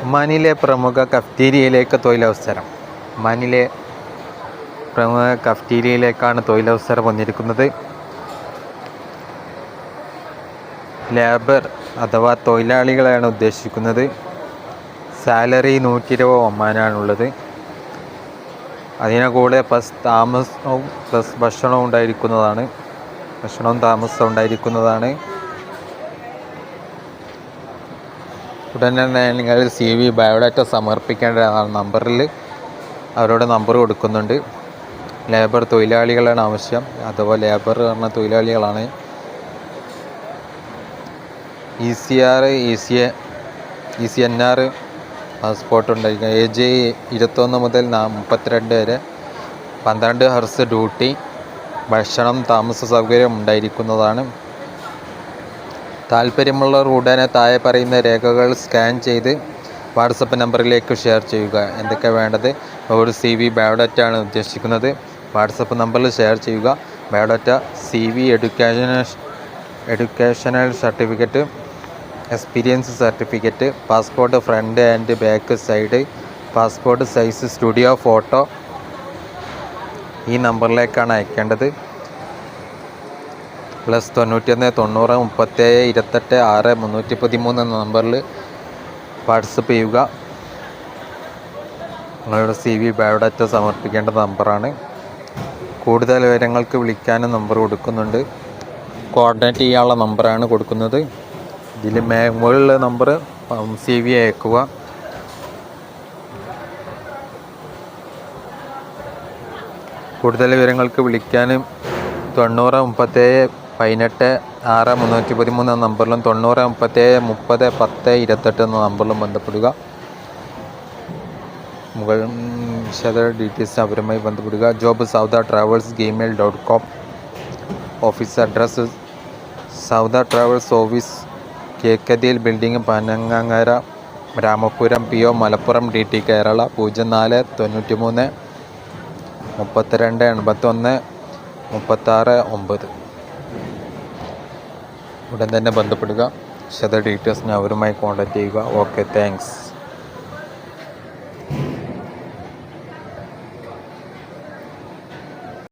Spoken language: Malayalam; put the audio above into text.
ഒമാനിലെ പ്രമുഖ കഫ്റ്റീരിയയിലേക്ക് തൊഴിലവസരം. ഒമാനിലെ പ്രമുഖ കഫ്റ്റീരിയയിലേക്കാണ് തൊഴിലവസരം വന്നിരിക്കുന്നത്. ലേബർ അഥവാ തൊഴിലാളികളെയാണ് ഉദ്ദേശിക്കുന്നത്. സാലറി 120 ഒമാനാണുള്ളത്. അതിനെ കൂടെ പ്ലസ് താമസവും പ്ലസ് ഭക്ഷണവും ഉണ്ടായിരിക്കുന്നതാണ്. ഭക്ഷണവും താമസവും ഉണ്ടായിരിക്കുന്നതാണ്. ഉടൻ തന്നെ നിങ്ങൾ CV ബയോഡാറ്റ സമർപ്പിക്കേണ്ട നമ്പറിൽ അവരോട് നമ്പർ കൊടുക്കുന്നുണ്ട്. ലേബർ തൊഴിലാളികളാണ് ആവശ്യം, അഥവാ ലേബർ പറഞ്ഞ തൊഴിലാളികളാണ്. ECR ECNR പാസ്പോർട്ട് ഉണ്ടായിരിക്കും. ഏജ് 21 മുതൽ 32 വരെ. 12 ഹവേഴ്സ് ഡ്യൂട്ടി. ഭക്ഷണം താമസ സൗകര്യം ഉണ്ടായിരിക്കുന്നതാണ്. താല്പര്യമുള്ളവർ ഉടനെ താഴെ പറയുന്ന രേഖകൾ സ്കാൻ ചെയ്ത് വാട്സപ്പ് നമ്പറിലേക്ക് ഷെയർ ചെയ്യുക. എന്തൊക്കെ വേണ്ടത്? ഒരു CV ബയോഡാറ്റ ആണ് ഉദ്ദേശിക്കുന്നത്. വാട്സപ്പ് നമ്പറിൽ ഷെയർ ചെയ്യുക. Biodata, CV, educational certificate, experience certificate, passport front and back side, passport size studio photo ഈ നമ്പറിലേക്കാണ് അയക്കേണ്ടത്. +91 90 37 28 6 313 എന്ന നമ്പറിൽ വാട്സപ്പ് ചെയ്യുക. നിങ്ങളുടെ CV ബയോഡാറ്റ സമർപ്പിക്കേണ്ട നമ്പറാണ്. കൂടുതൽ വിവരങ്ങൾക്ക് വിളിക്കാനും നമ്പർ കൊടുക്കുന്നുണ്ട്. കോർഡിനേറ്റ് ചെയ്യാനുള്ള നമ്പറാണ് കൊടുക്കുന്നത്. ഇതിൽ മുകളിലുള്ള നമ്പർ CV അയക്കുക. കൂടുതൽ വിവരങ്ങൾക്ക് വിളിക്കാനും 90 37 18 6 313 എന്ന നമ്പറിലും 90 37 30 10 28 എന്ന നമ്പറിലും ബന്ധപ്പെടുക. വിശദ ഡീറ്റെയിൽസ് അവരുമായി ബന്ധപ്പെടുക. Job Sauda travels gmail.com. Office address Sauda travels office, കേക്കതിയിൽ building, Panangangara, Ramapuram PO, Malappuram DT, Kerala 04 93 32 81 36 9. ഉടൻ തന്നെ ബന്ധപ്പെടുക. വിശദ ഡീറ്റെയിൽസിന് അവരുമായി കോൺടാക്റ്റ് ചെയ്യുക. Okay, thanks.